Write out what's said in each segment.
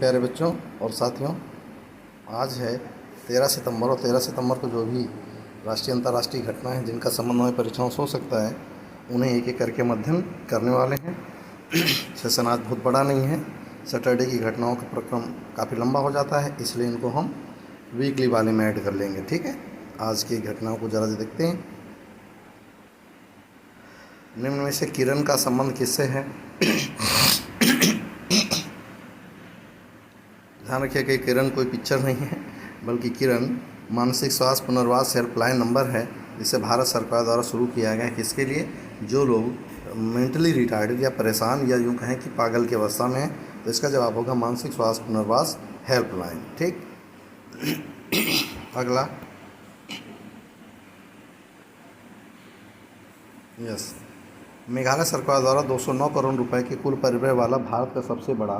प्यारे बच्चों और साथियों, आज है 13 सितंबर और 13 सितंबर को जो भी राष्ट्रीय अंतर्राष्ट्रीय घटनाएं जिनका संबंध हमें परीक्षाओं से हो सकता है उन्हें एक एक करके हम अध्ययन करने वाले हैं। सेशन आज बहुत बड़ा नहीं है। सैटरडे की घटनाओं का प्रक्रम काफ़ी लंबा हो जाता है, इसलिए इनको हम वीकली वाले में ऐड कर लेंगे। ठीक है, आज की घटनाओं को ज़रा से देखते हैं। निम्न में से किरण का संबंध किससे है? ध्यान रखिए कि किरण कोई पिक्चर नहीं है, बल्कि किरण मानसिक स्वास्थ्य पुनर्वास हेल्पलाइन नंबर है, जिसे भारत सरकार द्वारा शुरू किया गया है। किसके लिए? जो लोग मेंटली रिटार्ड या परेशान या यूँ कहें कि पागल की अवस्था में है, तो इसका जवाब होगा मानसिक स्वास्थ्य पुनर्वास हेल्पलाइन। ठीक, अगला यस, मेघालय सरकार द्वारा 209 करोड़ रुपए के कुल परिव्यय वाला भारत का सबसे बड़ा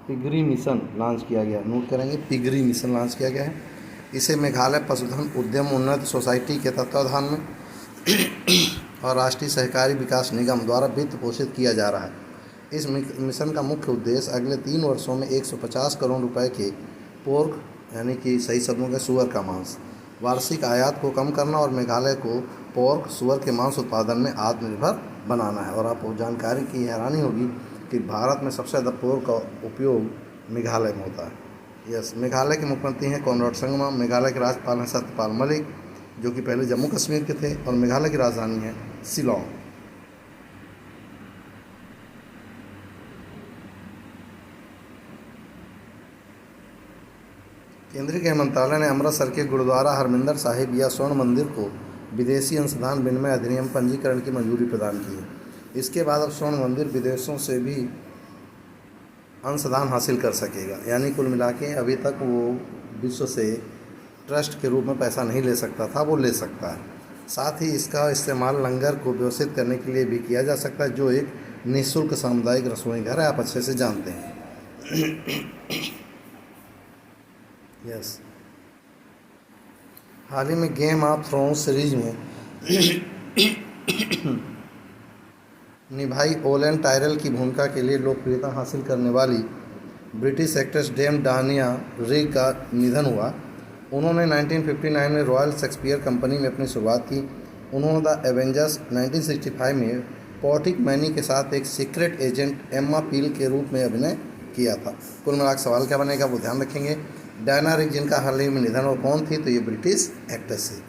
पिगरी मिशन लॉन्च किया गया। नोट करेंगे, पिगरी मिशन लॉन्च किया गया है। इसे मेघालय पशुधन उद्यम उन्नति सोसाइटी के तत्वाधान में और राष्ट्रीय सहकारी विकास निगम द्वारा वित्त पोषित किया जा रहा है। इस मिशन का मुख्य उद्देश्य अगले 3 वर्षों में 150 करोड़ रुपए के पोर्क यानी कि सही शब्दों में सुअर का मांस वार्षिक आयात को कम करना और मेघालय को पोर्क सुअर के मांस उत्पादन में आत्मनिर्भर बनाना है। और आपको जानकारी की हैरानी होगी कि भारत में सबसे ज़्यादा पोर्क का उपयोग मेघालय में होता है। यस, मेघालय के मुख्यमंत्री हैं कॉनराड संगमा। मेघालय के राज्यपाल हैं सत्यपाल मलिक, जो कि पहले जम्मू कश्मीर के थे, और मेघालय की राजधानी है शिलोंग। केंद्रीय गृह मंत्रालय ने अमृतसर के गुरुद्वारा हरमिंदर साहिब या स्वर्ण मंदिर को विदेशी अंशदान विनिमय अधिनियम पंजीकरण की मंजूरी प्रदान की है। इसके बाद अब स्वर्ण मंदिर विदेशों से भी अंशदान हासिल कर सकेगा। यानी कुल मिला के अभी तक वो विश्व से ट्रस्ट के रूप में पैसा नहीं ले सकता था, वो ले सकता है। साथ ही इसका इस्तेमाल लंगर को व्यवस्थित करने के लिए भी किया जा सकता है, जो एक निःशुल्क सामुदायिक रसोई घर है, आप अच्छे से जानते हैं। यस, हाल ही में गेम ऑफ थ्रोन्स सीरीज में निभाई ओलेन टायरल की भूमिका के लिए लोकप्रियता हासिल करने वाली British actress Dame Diana Rigg का निधन हुआ। उन्होंने 1959 में रॉयल शेक्सपियर कंपनी में अपनी शुरुआत की। उन्होंने द एवेंजर्स 1965 में पॉटिक मैनी के साथ एक सीक्रेट एजेंट एम्मा पील के रूप में अभिनय किया था। कुल मिलाकर सवाल क्या बनेगा, वो ध्यान रखेंगे। डायना रिग जिनका हाल ही में निधन हो, कौन थी? तो ये ब्रिटिश एक्ट्रेस है।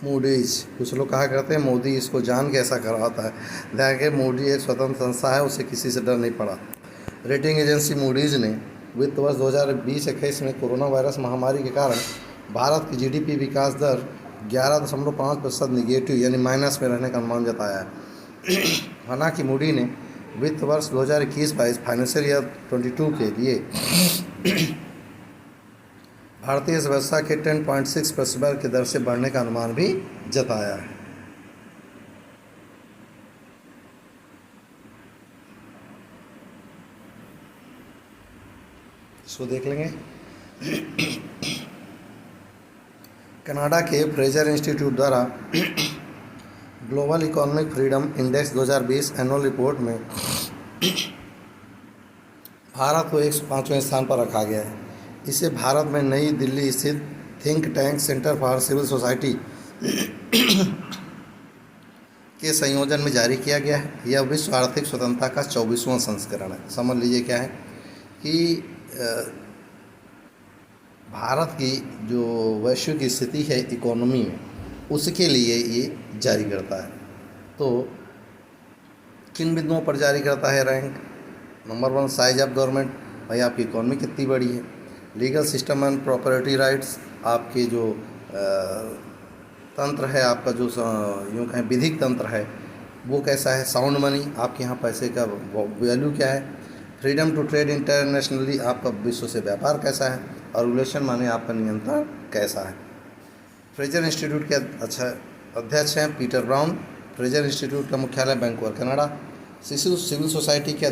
मूडीज, कुछ लोग कहा करते हैं मोदी इसको जान के ऐसा करवाता है। देखिए, मूडी एक स्वतंत्र संस्था है, उसे किसी से डर नहीं पड़ा। रेटिंग एजेंसी मूडीज ने वित्त वर्ष 2020-21 में कोरोना वायरस महामारी के कारण भारत की जीडीपी विकास दर 11.5% निगेटिव यानी माइनस में रहने का अनुमान जताया है। हालांकि मूडी ने वित्त वर्ष 2021-22 फाइनेंशियल ईयर 22 के लिए भारतीय अर्थव्यवस्था के 10.6% की दर से बढ़ने का अनुमान भी जताया है। इसको देख लेंगे। कनाडा के फ्रेजर इंस्टीट्यूट द्वारा global economic freedom index 2020 annual report में भारत को 105वें स्थान पर रखा गया है। इसे भारत में नई दिल्ली स्थित think tank centre for civil society के संयोजन में जारी किया गया है। यह विश्व आर्थिक स्वतंत्रता का 24वां संस्करण है। समझ लीजिए क्या है कि भारत की जो वैश्विक स्थिति है इकोनॉमी में, उसके लिए ये जारी करता है। तो किन बिंदुओं पर जारी करता है rank? Number 1, size of government, भाई आपकी इकोनॉमी कितनी बड़ी है। Legal system and property rights, आपके जो तंत्र है, आपका जो यूँ कहें विधिक तंत्र है, वो कैसा है। साउंड मनी, आपके यहाँ पैसे का वैल्यू क्या है। फ्रीडम टू ट्रेड इंटरनेशनली, आपका विश्व से व्यापार कैसा है। और रेगुलेशन माने आपका नियंत्रण कैसा है। फ्रेजर इंस्टीट्यूट के अध्यक्ष हैं पीटर ब्राउन। फ्रेजर इंस्टीट्यूट का मुख्यालय वैंकूवर कनाडा। सिविल सोसाइटी के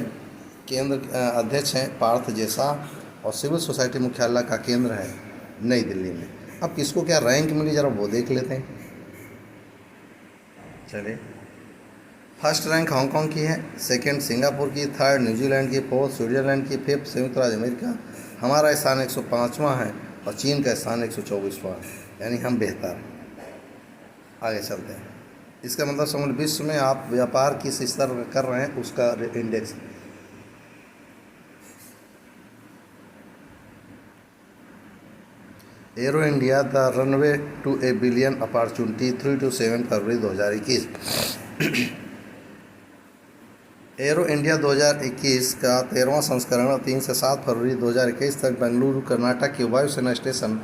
केंद्र अध्यक्ष हैं पार्थ जैसा, और सिविल सोसाइटी मुख्यालय का केंद्र है नई दिल्ली में। अब किसको क्या रैंक मिली, जरा वो देख लेते हैं। चलिए। फर्स्ट रैंक हांगकांग की है, सेकंड सिंगापुर की, थर्ड न्यूजीलैंड की, फोर्थ स्विट्जरलैंड की, फिफ्थ संयुक्त राज्य अमेरिका। हमारा स्थान 105वां है और चीन का स्थान 124वां है, यानी हम बेहतर हैं। आगे चलते हैं। इसका मतलब समझ विश्व में आप व्यापार किस स्तर में कर रहे हैं उसका index. Aero India the runway to a billion opportunity 3 to 7 फरवरी 2021। एरो इंडिया 2021 का 13वां संस्करण 3 से 7 फरवरी 2021 तक बेंगलुरु कर्नाटक के वायुसेना स्टेशन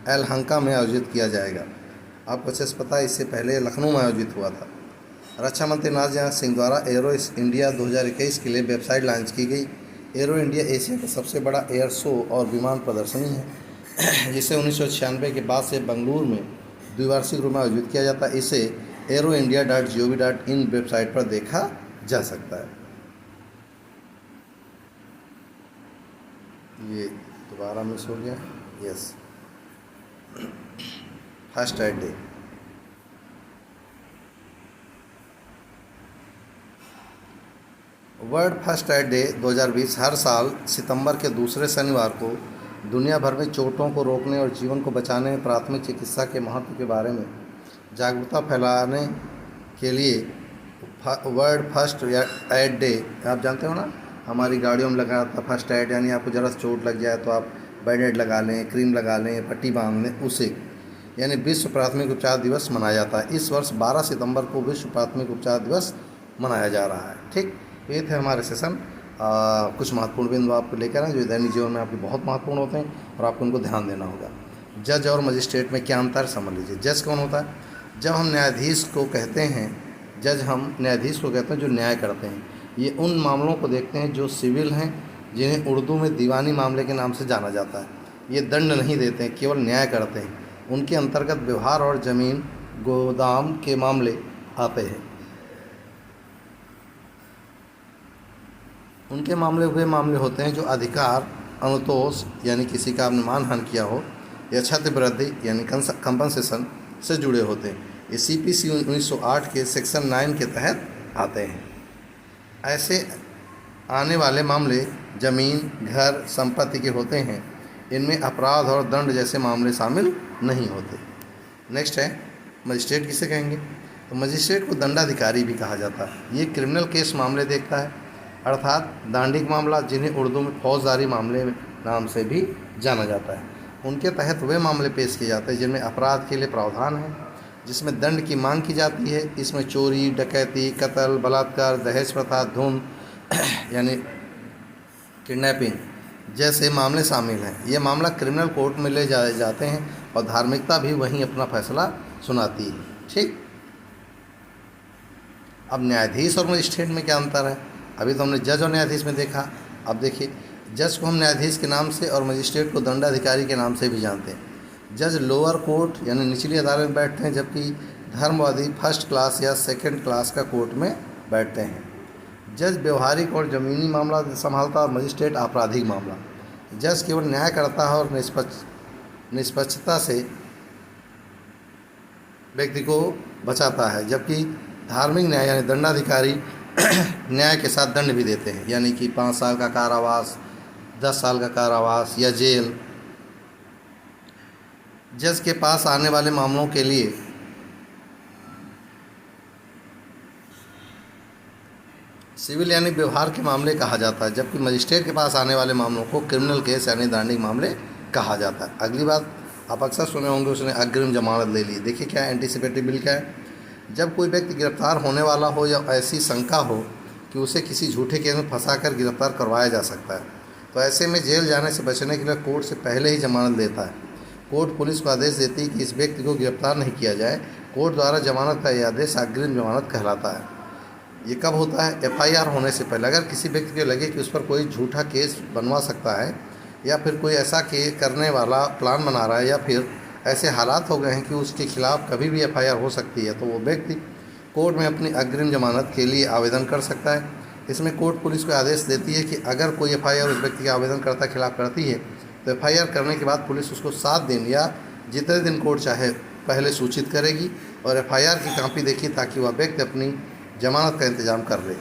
यलहंका में आयोजित किया जाएगा। आपको अच्छे से पता है, इससे पहले लखनऊ में आयोजित हुआ था। रक्षा मंत्री राजनाथ सिंह द्वारा एरो इंडिया 2021 के लिए वेबसाइट लॉन्च की गई। एरो इंडिया एशिया का सबसे बड़ा एयर शो और विमान प्रदर्शनी है, जिसे 1996 के बाद से बेंगलुरु में द्विवार्षिक रूप में आयोजित किया जाता है। इसे aeroindia.gov.in वेबसाइट पर देखा जा सकता है। ये दोबारा मिस हो गया। Yes, first aid day. World first aid day 2020 हर साल सितंबर के दूसरे शनिवार को दुनिया भर में चोटों को रोकने और जीवन को बचाने में प्राथमिक चिकित्सा के महत्व के बारे में जागरूकता फैलाने के लिए वर्ल्ड फर्स्ट एड डे। आप जानते हो ना, हमारी गाड़ियों में लगा था फर्स्ट एड, यानी आपको ज़रा चोट लग जाए तो आप बैंडेड लगा लें, क्रीम लगा लें, पट्टी बांध लें, उसे यानी विश्व प्राथमिक उपचार दिवस मनाया जाता है। इस वर्ष 12 सितंबर को विश्व प्राथमिक उपचार दिवस मनाया जा रहा है। ठीक, ये थे हमारे सेशन। कुछ महत्वपूर्ण बिंदु आपको लेकर आए जो दैनिक जीवन में आपके बहुत महत्वपूर्ण होते हैं और आपको उनको ध्यान देना होगा। जज और मजिस्ट्रेट में क्या अंतर समझ लीजिए। जज कौन होता है? जब हम न्यायाधीश को कहते हैं, जज हम न्यायाधीश को कहते हैं जो न्याय करते हैं। ये उन मामलों को देखते हैं जो सिविल हैं, जिन्हें उर्दू में दीवानी मामले के नाम से जाना जाता है। ये दंड नहीं देते हैं, केवल न्याय करते हैं। उनके अंतर्गत व्यवहार और ज़मीन गोदाम के मामले आते हैं। उनके मामले वे मामले होते हैं जो अधिकार अनुतोष यानी किसी का आपने मानहानि किया हो, या क्षतिवृद्धि यानी कंपनसेशन से जुड़े होते हैं। ये CPC 1908 के सेक्शन 9 के तहत आते हैं। ऐसे आने वाले मामले ज़मीन, घर, संपत्ति के होते हैं। इनमें अपराध और दंड जैसे मामले शामिल नहीं होते। नेक्स्ट है मजिस्ट्रेट किसे कहेंगे? तो मजिस्ट्रेट को दंडाधिकारी भी कहा जाता है। ये क्रिमिनल केस मामले देखता है, अर्थात दांडिक मामला, जिन्हें उर्दू में फौजदारी मामले नाम से भी जाना जाता है। उनके तहत वे मामले पेश किए जाते हैं जिनमें अपराध के लिए प्रावधान है, जिसमें दंड की मांग की जाती है। इसमें चोरी, डकैती, कत्ल, बलात्कार, दहेज प्रथा, धूम यानी किडनैपिंग जैसे मामले शामिल हैं। ये मामला क्रिमिनल कोर्ट में ले जाए जाते हैं और धार्मिकता भी वहीं अपना फैसला सुनाती है। ठीक, अब न्यायाधीश और मजिस्ट्रेट में क्या अंतर है? अभी तो हमने जज और न्यायाधीश में देखा। अब देखिए, जज को हम न्यायाधीश के नाम से और मजिस्ट्रेट को दंडाधिकारी के नाम से भी जानते हैं। जज लोअर कोर्ट यानी निचली अदालत में बैठते हैं, जबकि धर्मवादी फर्स्ट क्लास या सेकंड क्लास का कोर्ट में बैठते हैं। जज व्यवहारिक और ज़मीनी मामला संभालता है और मजिस्ट्रेट आपराधिक मामला। जज केवल न्याय करता है और निष्पक्षता से व्यक्ति को बचाता है, जबकि धार्मिक न्याय यानी दंडाधिकारी न्याय के साथ दंड भी देते हैं, यानी कि 5 साल का कारावास, 10 साल का कारावास या जेल। जज के पास आने वाले मामलों के लिए सिविल यानी व्यवहार के मामले कहा जाता है, जबकि मजिस्ट्रेट के पास आने वाले मामलों को क्रिमिनल केस यानी दांडिक मामले कहा जाता है। अगली बात आप अक्सर सुने होंगे, उसने अग्रिम जमानत ले ली। देखिए क्या है, एंटीसिपेटरी बिल क्या है? जब कोई व्यक्ति गिरफ्तार होने वाला हो या ऐसी शंका हो कि उसे किसी झूठे केस में फंसाकर गिरफ्तार करवाया जा सकता है, तो ऐसे में जेल जाने से बचने के लिए कोर्ट से पहले ही जमानत लेता है। कोर्ट पुलिस को आदेश देती है कि इस व्यक्ति को गिरफ्तार नहीं किया जाए। कोर्ट द्वारा जमानत का यह आदेश अग्रिम जमानत कहलाता है। ये कब होता है? FIR होने से पहले। अगर किसी व्यक्ति को लगे कि उस पर कोई झूठा केस बनवा सकता है, या फिर कोई ऐसा केस करने वाला प्लान बना रहा है, या फिर ऐसे हालात हो गए हैं कि उसके खिलाफ कभी भी FIR हो सकती है, तो वो व्यक्ति कोर्ट में अपनी अग्रिम जमानत के लिए आवेदन कर सकता है। इसमें कोर्ट पुलिस को आदेश देती है कि अगर कोई FIR उस व्यक्ति के आवेदनकर्ता के खिलाफ करती है, तो FIR करने के बाद पुलिस उसको 7 दिन या जितने दिन कोर्ट चाहे पहले सूचित करेगी और FIR की कॉपी देखी, ताकि वह व्यक्ति अपनी जमानत का इंतज़ाम कर ले।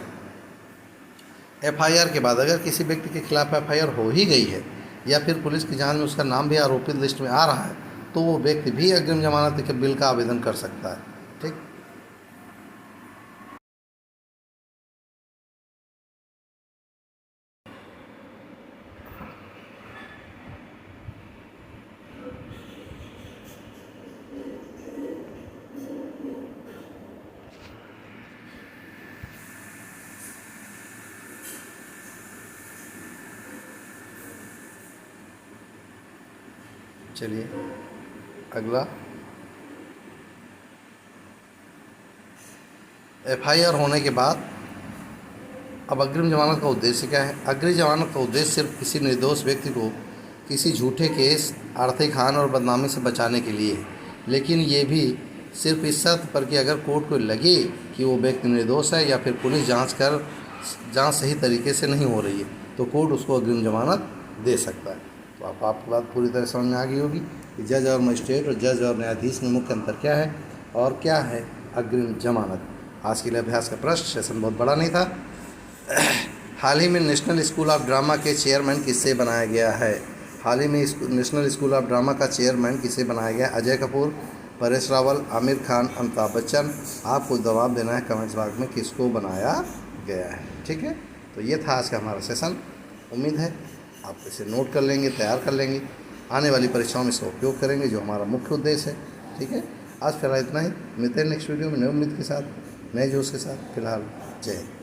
एफआईआर के बाद अगर किसी व्यक्ति के खिलाफ एफआईआर हो ही गई है या फिर पुलिस की जांच में उसका नाम भी आरोपित लिस्ट में आ रहा है तो वो व्यक्ति भी अग्रिम जमानत के बिल का आवेदन कर सकता है। ठीक। चलिए अगला, एफआईआर होने के बाद अब अग्रिम जमानत का उद्देश्य क्या है। अग्रिम जमानत का उद्देश्य सिर्फ किसी निर्दोष व्यक्ति को किसी झूठे केस, आर्थिक हानि और बदनामी से बचाने के लिए है, लेकिन ये भी सिर्फ इस शर्त पर कि अगर कोर्ट को लगे कि वो व्यक्ति निर्दोष है या फिर पुलिस जांच सही तरीके से नहीं हो रही है तो कोर्ट उसको अग्रिम जमानत दे सकता है। तो आपको बात पूरी तरह समझ में आ गई होगी कि जज और मजिस्ट्रेट और जज और न्यायाधीश में मुख्य अंतर क्या है और क्या है अग्रिम जमानत। आज के लिए अभ्यास का प्रश्न, सेशन बहुत बड़ा नहीं था। हाल ही में नेशनल स्कूल ऑफ ड्रामा के चेयरमैन किससे बनाया गया है। हाल ही में नेशनल स्कूल ऑफ ड्रामा का चेयरमैन किसे बनाया गया। अजय कपूर, परेश रावल, आमिर खान, अमिताभ बच्चन। आपको जवाब देना है कमेंट्स बॉक्स में किसको बनाया गया है। ठीक है, तो ये था आज का हमारा सेशन। उम्मीद है आप इसे नोट कर लेंगे, तैयार कर लेंगे, आने वाली परीक्षाओं में इसका उपयोग करेंगे जो हमारा मुख्य उद्देश्य है। ठीक है, आज फिलहाल इतना ही। मिलते हैं नेक्स्ट वीडियो में नई उम्मीद के साथ, नए जोश के साथ। फिलहाल जय हिंद।